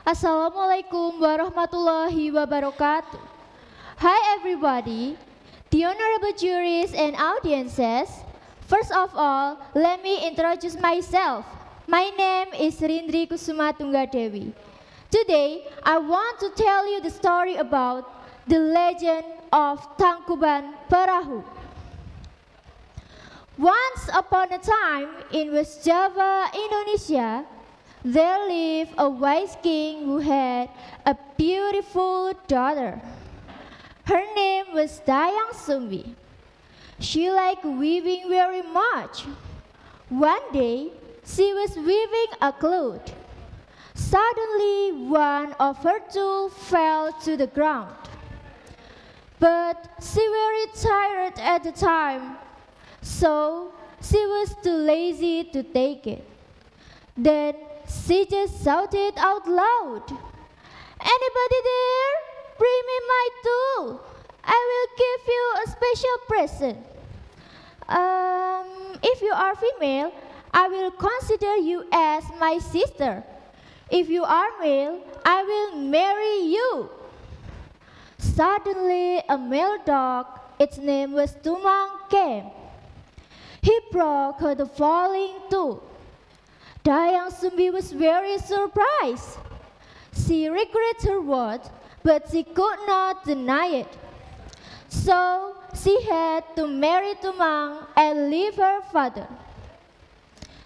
Assalamualaikum warahmatullahi wabarakatuh. Hi everybody, the honorable juries and audiences. First of all, let me introduce myself. My name is Rindri Kusuma Tunggadewi. Today, I want to tell you the story about the legend of Tangkuban Perahu. Once upon a time in West Java, Indonesia, there lived a wise king who had a beautiful daughter. Her name was Dayang Sumbi. She liked weaving very much. One day, she was weaving a cloth. Suddenly, one of her tools fell to the ground. But she was very tired at the time, so she was too lazy to take it. Then she just shouted out loud, "Anybody there? Bring me my tool. I will give you a special present. If you are female, I will consider you as my sister. If you are male, I will marry you." Suddenly, a male dog, its name was Tumang, came. He brought her the falling tool. Dayang Sumbi was very surprised. She regretted her words, but she could not deny it. So she had to marry Tumang and leave her father.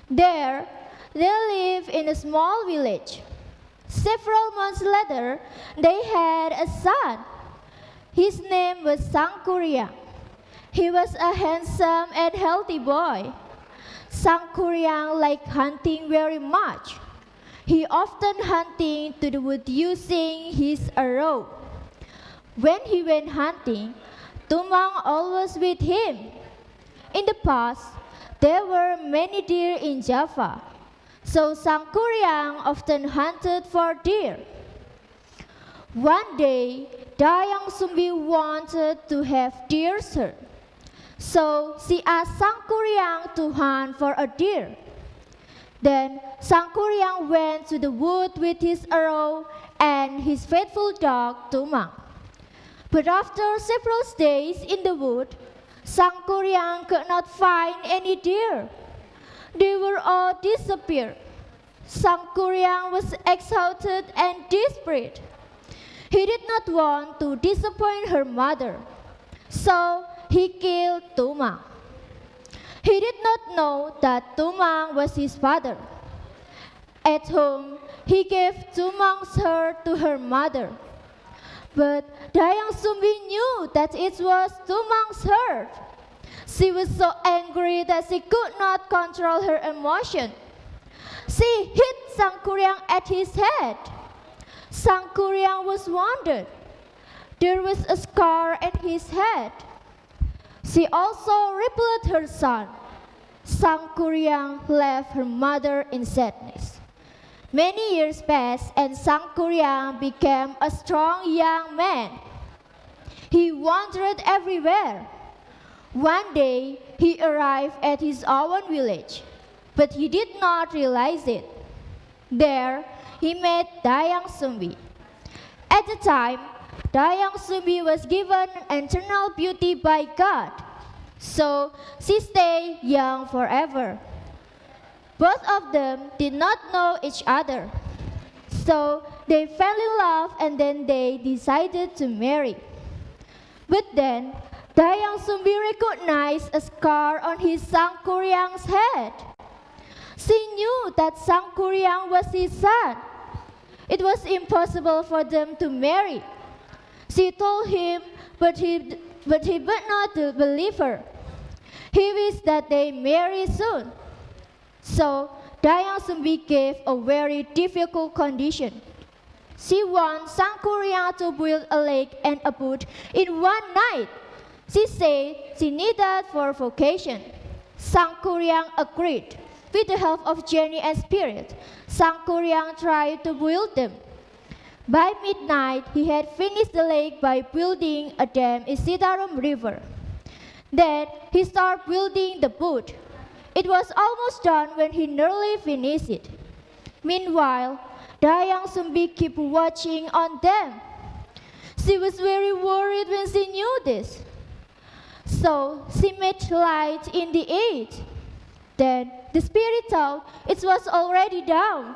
There, they lived in a small village. Several months later, they had a son. His name was Sangkuriang. He was a handsome and healthy boy. Sangkuriang liked hunting very much. He often hunted to the wood using his arrow. When he went hunting, Tumang always with him. In the past, there were many deer in Java, so Sangkuriang often hunted for deer. One day, Dayang Sumbi wanted to have deer served. So she asked Sangkuriang to hunt for a deer. Then Sangkuriang went to the wood with his arrow and his faithful dog Tumang. But after several days in the wood, Sangkuriang could not find any deer. They were all disappeared. Sangkuriang was exhausted and desperate. He did not want to disappoint her mother, so he killed Tumang. He did not know that Tumang was his father. At home, he gave Tumang's heart to her mother. But Dayang Sumbi knew that it was Tumang's heart. She was so angry that she could not control her emotion. She hit Sangkuriang at his head. Sangkuriang was wounded. There was a scar on his head. She also repelled her son. Sangkuriang left her mother in sadness. Many years passed and Sangkuriang became a strong young man. He wandered everywhere. One day, he arrived at his own village, but he did not realize it. There, he met Dayang Sumbi. At the time, Dayang Sumbi was given eternal beauty by God, so she stayed young forever. Both of them did not know each other, so they fell in love and then they decided to marry. But then, Dayang Sumbi recognized a scar on his Sangkuriang's head. She knew that Sangkuriang was his son. It was impossible for them to marry. She told him, but he would not believe her. He wished that they marry soon. So Dayang Sumbi gave a very difficult condition. She wanted Sangkuriang to build a lake and a boat in one night. She said she needed for vacation. Sangkuriang agreed. With the help of genie and spirit, Sangkuriang tried to build them. By midnight, he had finished the lake by building a dam in Citarum River. Then he started building the boat. It was almost done when he nearly finished it. Meanwhile, Dayang Sumbi kept watching on them. She was very worried when she knew this. So she made light in the air. Then the spirit thought it was already dawn.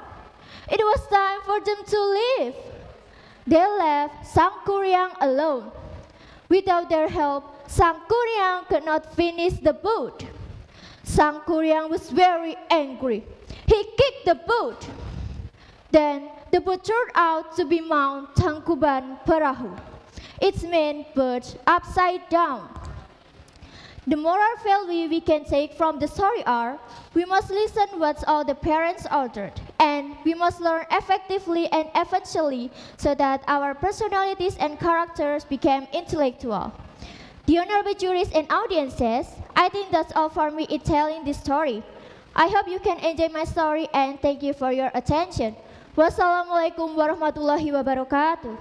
It was time for them to leave. They left Sang Kuryang alone. Without their help, Sang Kuryang could not finish the boat. Sang Kuryang was very angry. He kicked the boat. Then the boat turned out to be Mount Tangkuban Perahu. Its main perched upside down. The moral value we can take from the story are, we must listen what all the parents ordered, and we must learn effectively and eventually so that our personalities and characters become intellectual. The honorable juries and audiences, I think that's all for me in telling this story. I hope you can enjoy my story and thank you for your attention. Wassalamualaikum warahmatullahi wabarakatuh.